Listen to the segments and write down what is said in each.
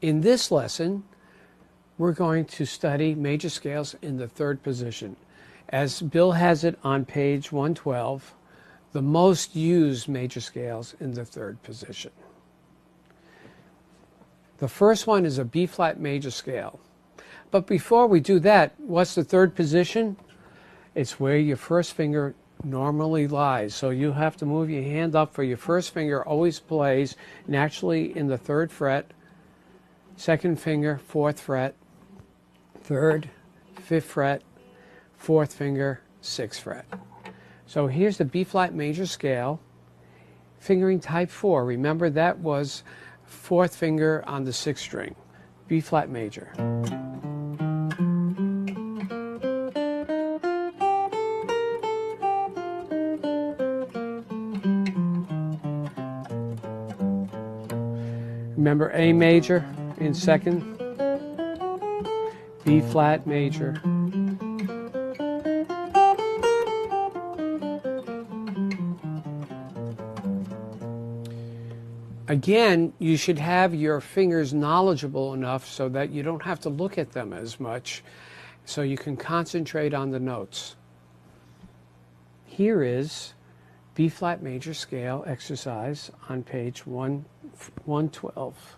In this lesson, we're going to study major scales in the third position. As Bill has it on page 112, the most used major scales in the third position. The first one is a B-flat major scale. But before we do that, what's the third position? It's where your first finger normally lies. So you have to move your hand up for your first finger always plays naturally in the third fret, second finger, fourth fret, third, fifth fret, fourth finger, sixth fret. So here's the B-flat major scale, fingering type 4. Remember that was fourth finger on the sixth string, B-flat major. Remember A major in second, B-flat major. Again, you should have your fingers knowledgeable enough so that you don't have to look at them as much, so you can concentrate on the notes. Here is B-flat major scale exercise on page 112.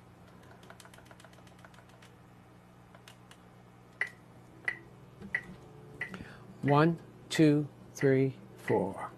One, two, three, four.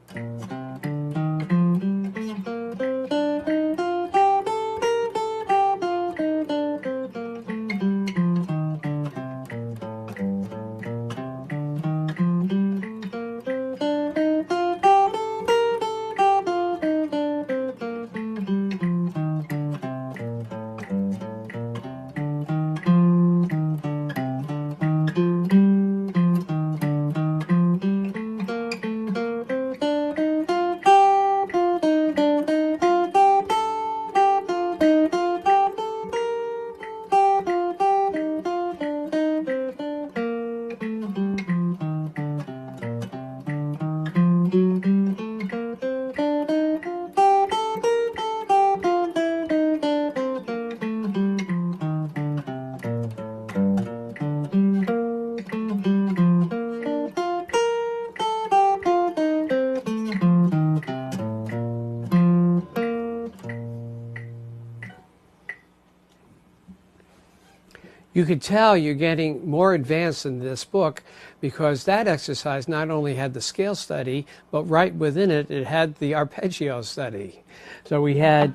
You could tell you're getting more advanced in this book because that exercise not only had the scale study, but right within it, it had the arpeggio study. So we had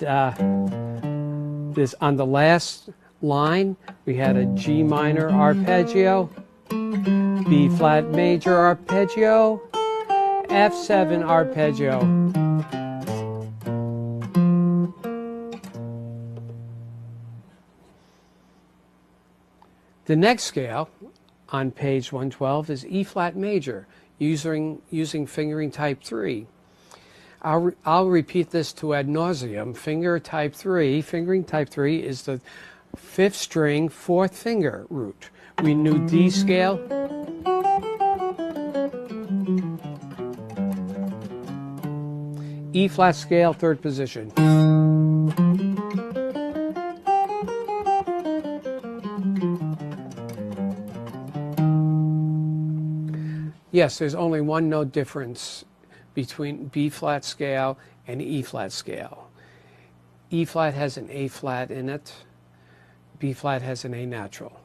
this on the last line, we had a G minor arpeggio, B flat major arpeggio, F7 arpeggio. The next scale on page 112 is E-flat major, using fingering type 3. I'll repeat this to ad nauseum. Fingering type 3 is the fifth string, fourth finger root. We knew D scale. E-flat scale, third position. Yes, there's only one note difference between B-flat scale and E-flat scale. E-flat has an A-flat in it, B-flat has an A natural.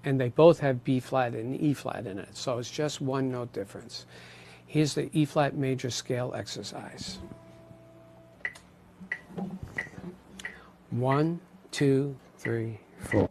And they both have B-flat and E-flat in it, so it's just one note difference. Here's the E-flat major scale exercise. 1, 2, 3, 4.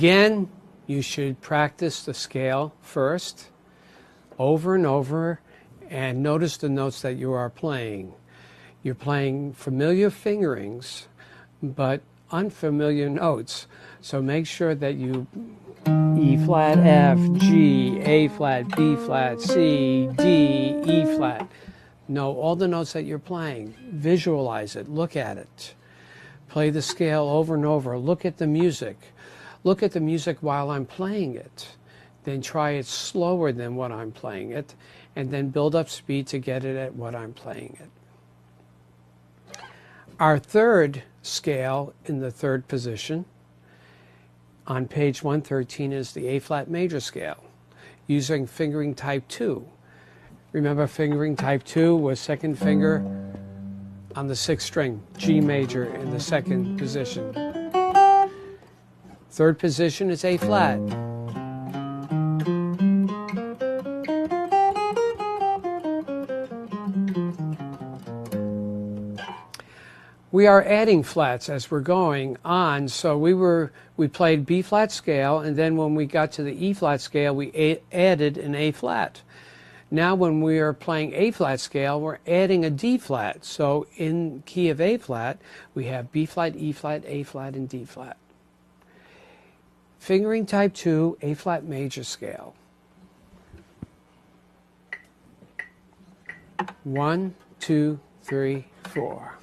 Again, you should practice the scale first, over and over, and notice the notes that you are playing. You're playing familiar fingerings, but unfamiliar notes. So make sure that you E flat, F, G, A flat, B flat, C, D, E flat. Know all the notes that you're playing. Visualize it. Look at it. Play the scale over and over. Look at the music. Look at the music while I'm playing it. Then try it slower than what I'm playing it, and then build up speed to get it at what I'm playing it. Our third scale in the third position on page 113 is the A flat major scale, using fingering type 2. Remember, fingering type 2 was second finger on the 6th string, G major in the second position. Third position is A flat. We are adding flats as we're going on, so we played B flat scale, and then when we got to the E flat scale, we added an A flat. Now when we are playing A flat scale, we're adding a D flat. So in key of A flat, we have B flat, E flat, A flat, and D flat. Fingering type 2, A flat major scale. 1, 2, 3, 4.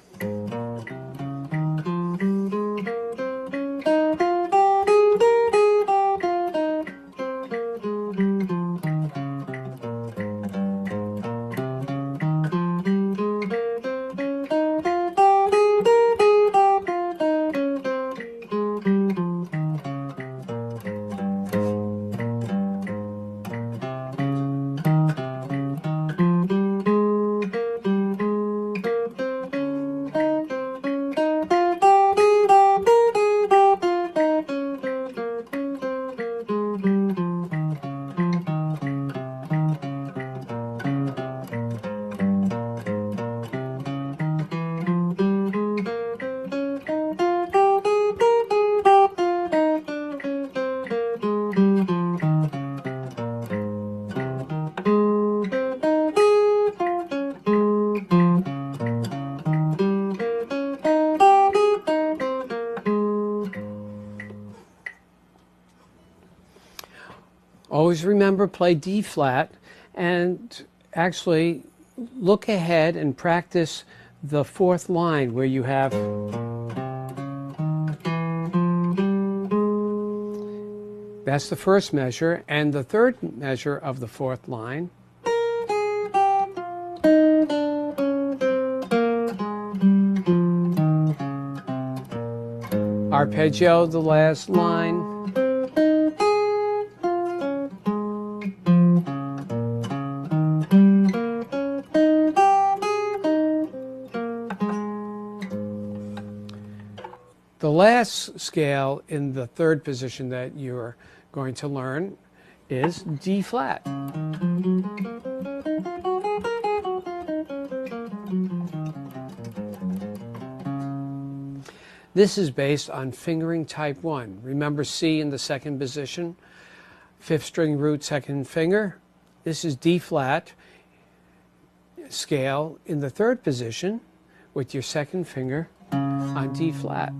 Always remember, play D flat, and actually look ahead and practice the fourth line where you have that's the first measure, and the third measure of the fourth line arpeggio, the last line. The last scale in the third position that you're going to learn is D flat. This is based on fingering type 1. Remember C in the second position, 5th string root, second finger. This is D flat scale in the third position with your second finger on D flat.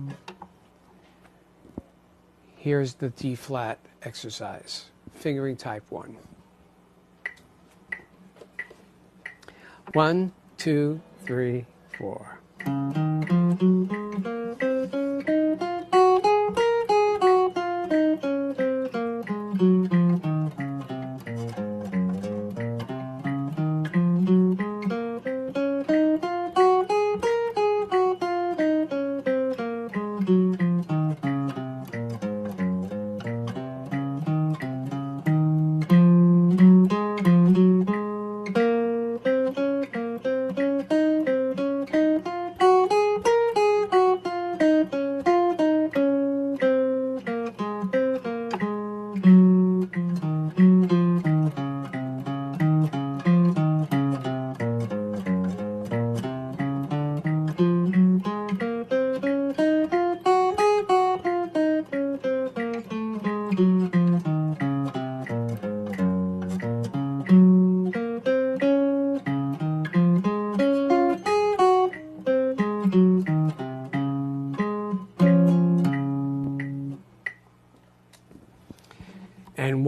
Here's the D flat exercise, fingering type 1. 1, 2, 3, 4.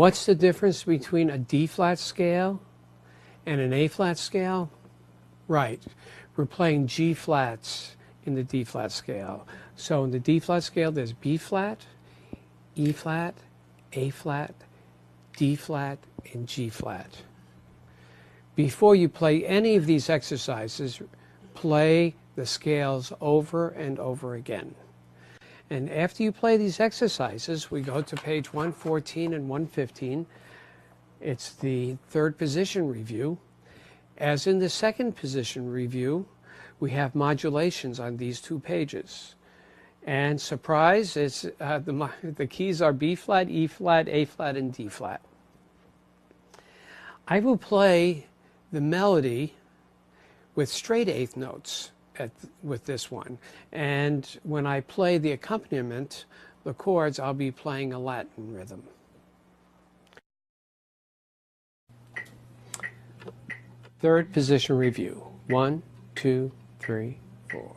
What's the difference between a D-flat scale and an A-flat scale? Right, we're playing G-flats in the D-flat scale. So in the D-flat scale, there's B-flat, E-flat, A-flat, D-flat, and G-flat. Before you play any of these exercises, play the scales over and over again. And after you play these exercises, we go to page 114 and 115. It's the third position review. As in the second position review, we have modulations on these two pages. And surprise, it's, the keys are B-flat, E-flat, A-flat, and D-flat. I will play the melody with straight eighth notes with this one. And when I play the accompaniment, the chords, I'll be playing a Latin rhythm. Third position review. 1, 2, 3, 4.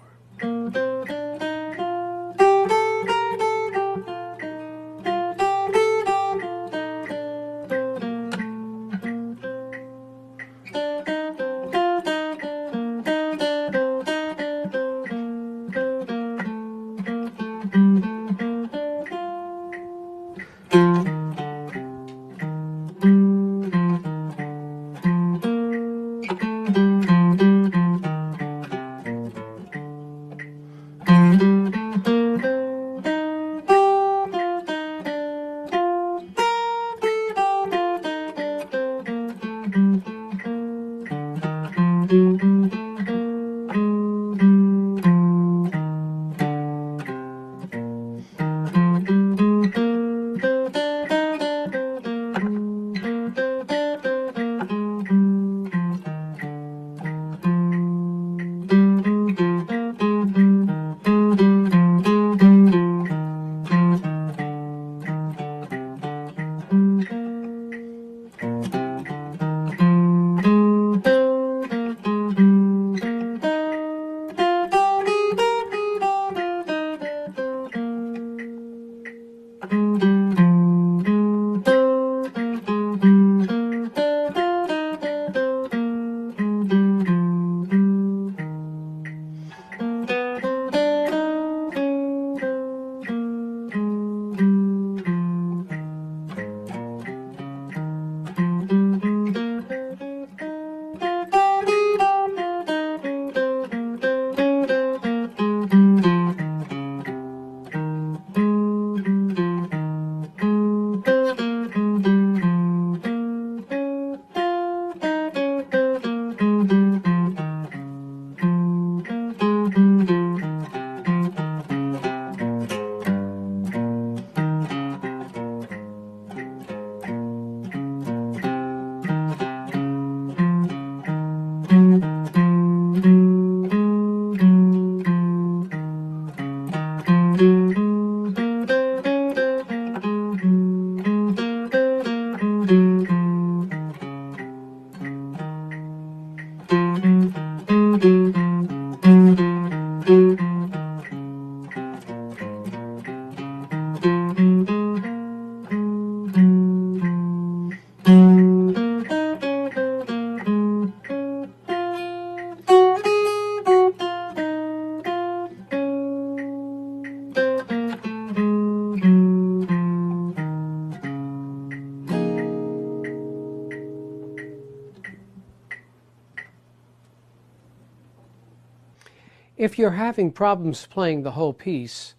If you're having problems playing the whole piece,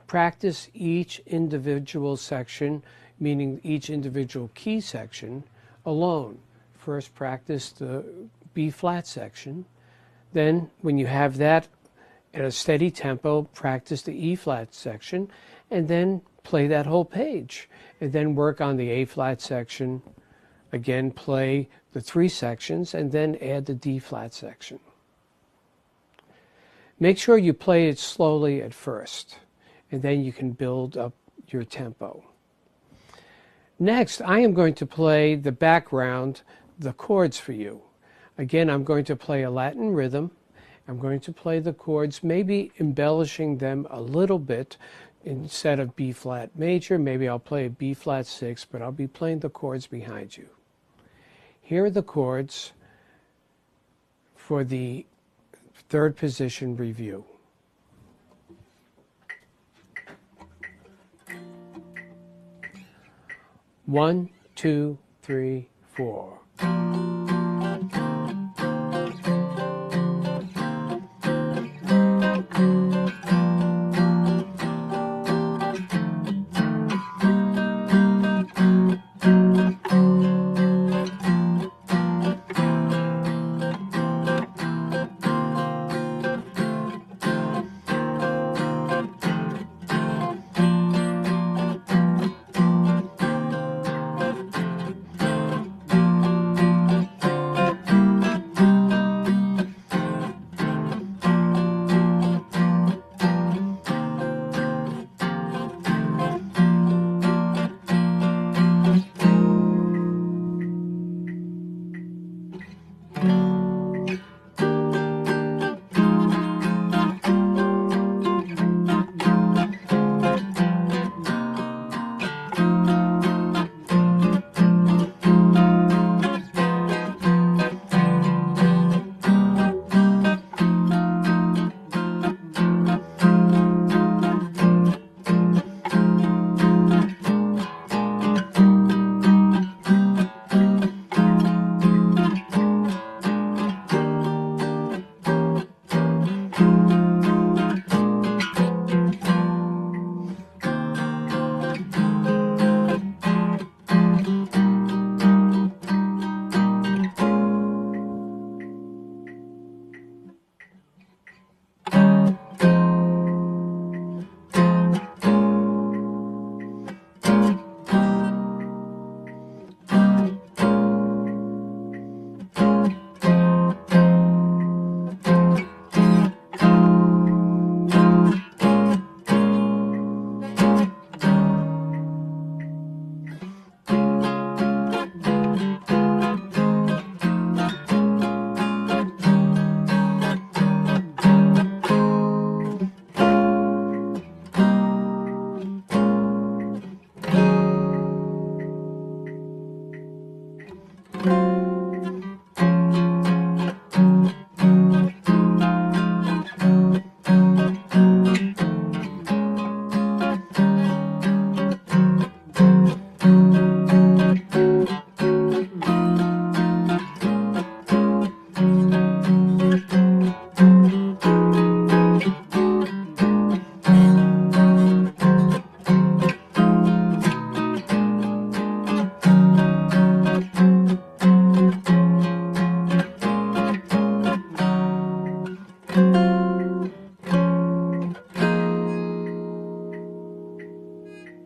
practice each individual section, meaning each individual key section, alone. First practice the B-flat section. Then, when you have that at a steady tempo, practice the E-flat section, and then play that whole page. And then work on the A-flat section. Again, play the 3 sections, and then add the D-flat section. Make sure you play it slowly at first, and then you can build up your tempo. Next, I am going to play the background, the chords for you. Again, I'm going to play a Latin rhythm. I'm going to play the chords, maybe embellishing them a little bit Instead of B flat major, maybe I'll play a B flat 6, but I'll be playing the chords behind you. Here are the chords for the third position review. One, two, three, four.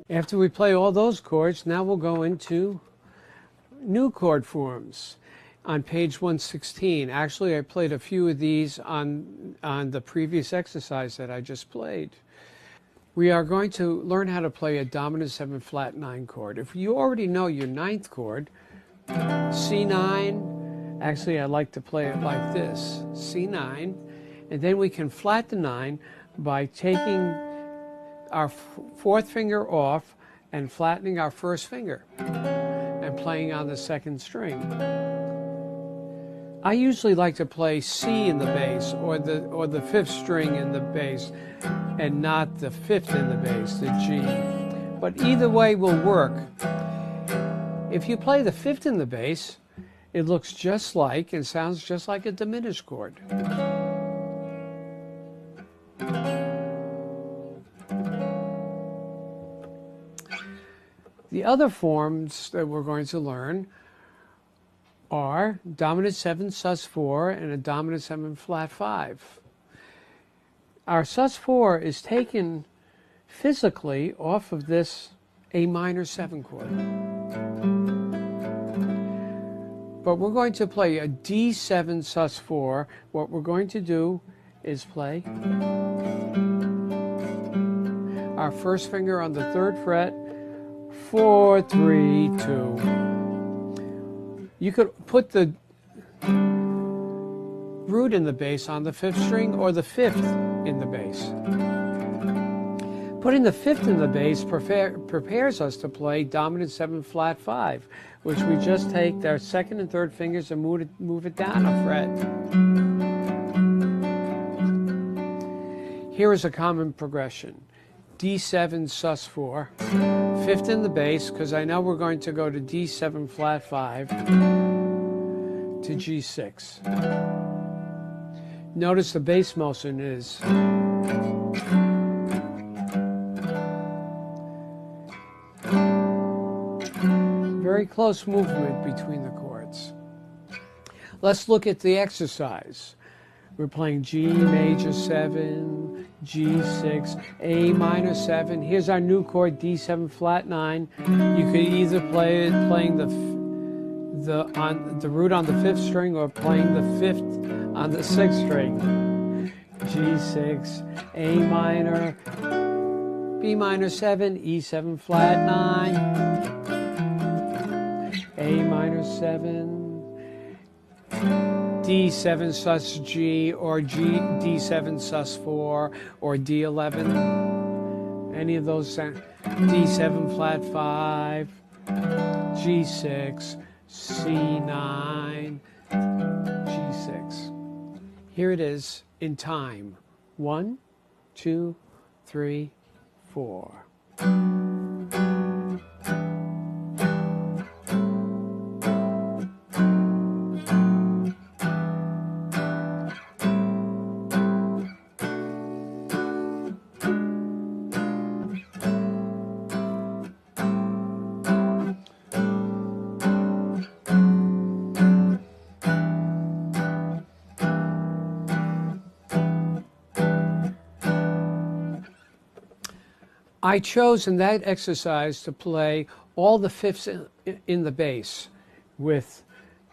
After we play all those chords, now we'll go into new chord forms on page 116. Actually, I played a few of these on the previous exercise that I just played. We are going to learn how to play a dominant 7 flat 9 chord. If you already know your 9th chord, C9, actually I like to play it like this, C9, and then we can flat the 9 by taking our 4th finger off and flattening our 1st finger and playing on the 2nd string. I usually like to play C in the bass or the 5th string in the bass and not the 5th in the bass, the G. But either way will work. If you play the 5th in the bass, it looks just like and sounds just like a diminished chord. The other forms that we're going to learn are dominant 7 sus4 and a dominant 7 flat 5. Our sus4 is taken physically off of this A minor 7 chord. But we're going to play a D7 sus4. What we're going to do is play our 1st finger on the 3rd fret, 4, 3, 2. You could put the root in the bass on the 5th string or the 5th in the bass. Putting the fifth in the bass prepares us to play dominant 7 flat 5, which we just take our second and third fingers and move it down a fret. Here is a common progression. D7 sus 4, fifth in the bass, because I know we're going to go to D7 flat 5 to G6. Notice the bass motion is very close movement between the chords. Let's look at the exercise. We're playing G major 7, G6, A minor 7. Here's our new chord, D7 flat 9. You could either play it playing the root on the 5th string or playing the 5th on the 6th string. G6, A minor, B minor 7, E7 flat 9, A minor 7, D7 sus G, or D7 sus 4, or D11, any of those, D7 flat 5, G6, C9, G6. Here it is in time. 1, 2, 3, 4. I chose in that exercise to play all the fifths in the bass. With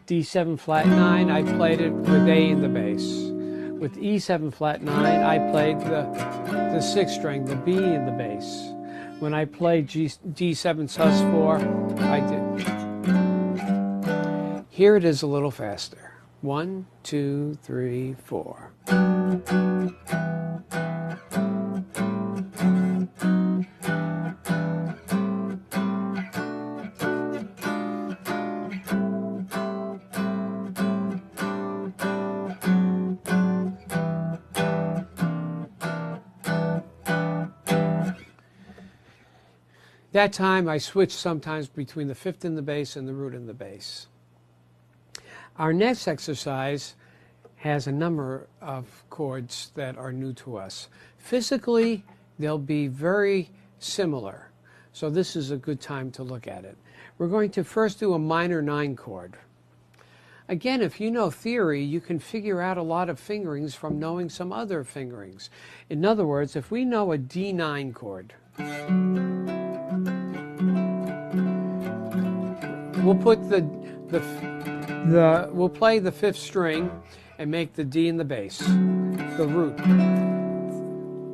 D7 flat 9, I played it with A in the bass. With E7 flat 9, I played the 6th string, the B in the bass. When I played D7 sus 4, I did. Here it is a little faster. 1, 2, 3, 4. That time I switched sometimes between the fifth in the bass and the root in the bass. Our next exercise has a number of chords that are new to us. Physically, they'll be very similar, so this is a good time to look at it. We're going to first do a minor 9 chord. Again, if you know theory, you can figure out a lot of fingerings from knowing some other fingerings. In other words, if we know a D9 chord, we'll put we'll play the 5th string and make the D in the bass, the root.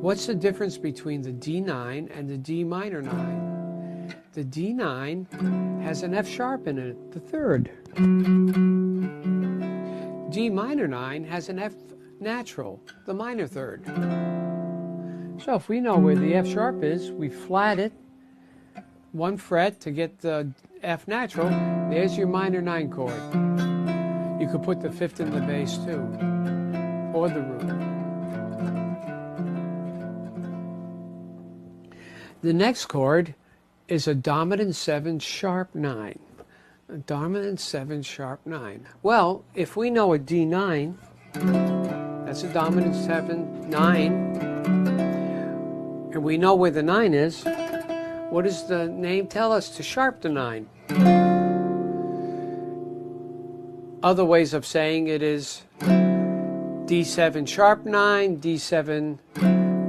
What's the difference between the D9 and the D minor 9? The D9 has an F sharp in it, the 3rd. D minor 9 has an F natural, the minor 3rd. So if we know where the F sharp is, we flat it 1 fret to get the F natural. There's your minor 9 chord. You could put the 5th in the bass too, or the root. The next chord is a dominant 7 sharp 9. A dominant 7 sharp 9. Well, if we know a D9, that's a dominant 7, 9, and we know where the 9 is, what does the name tell us? To sharp the 9. Other ways of saying it is D7 sharp 9, D7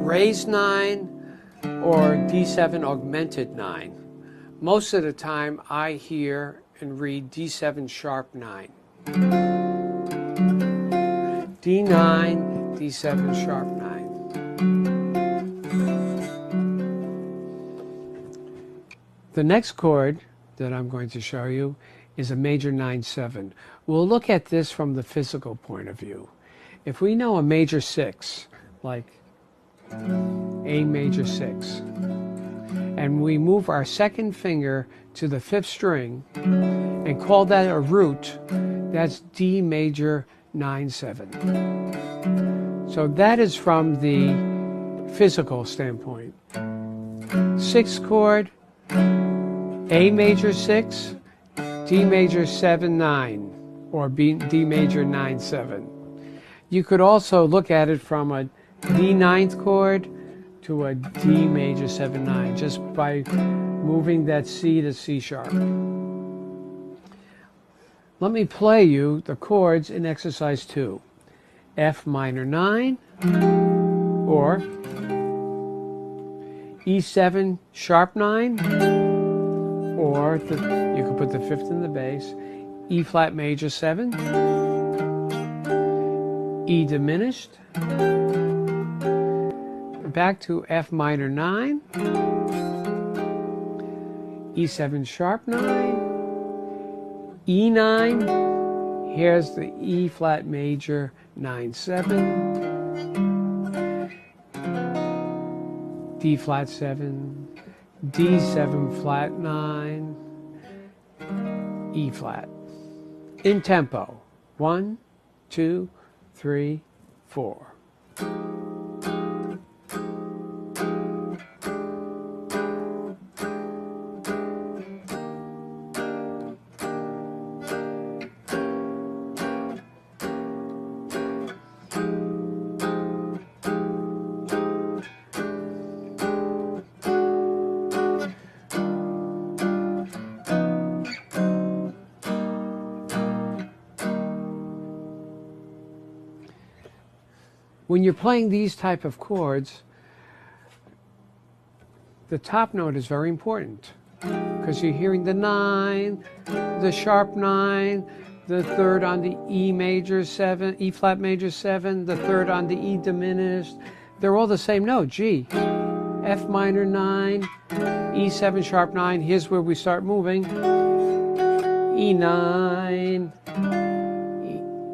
raised 9, or D7 augmented 9. Most of the time I hear and read D7 sharp 9. D9, D7 sharp 9. The next chord that I'm going to show you is a major 9-7. We'll look at this from the physical point of view. If we know a major 6, like A major 6. And we move our second finger to the 5th string and call that a root. That's D major 9/7. So that is from the physical standpoint. 6th chord, A major 6, D major 7/9, or D major 9/7. You could also look at it from a D 9th chord to a D major 7/9, just by moving that C to C sharp. Let me play you the chords in exercise 2. F minor 9, or E7 sharp 9, or you could put the 5th in the bass, E flat major 7, E diminished, back to F minor 9, E7 sharp 9, E9, here's the E flat major 9/7, D flat 7, D7 flat 9, E flat. In tempo. 1, 2, 3, 4. When you're playing these type of chords, the top note is very important because you're hearing the 9, the sharp 9, the 3rd on the E major 7, E flat major 7, the 3rd on the E diminished. They're all the same note, G. F minor 9, E7 sharp 9, here's where we start moving. E9,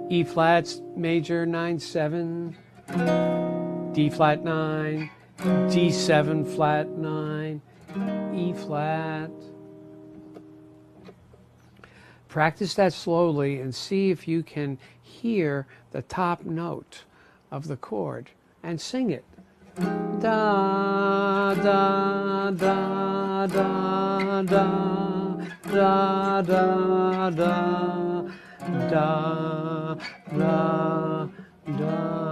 E flat major 9/7, D flat 9, D7 flat 9, E flat. Practice that slowly and see if you can hear the top note of the chord and sing it. Da da da da da da da da da da da.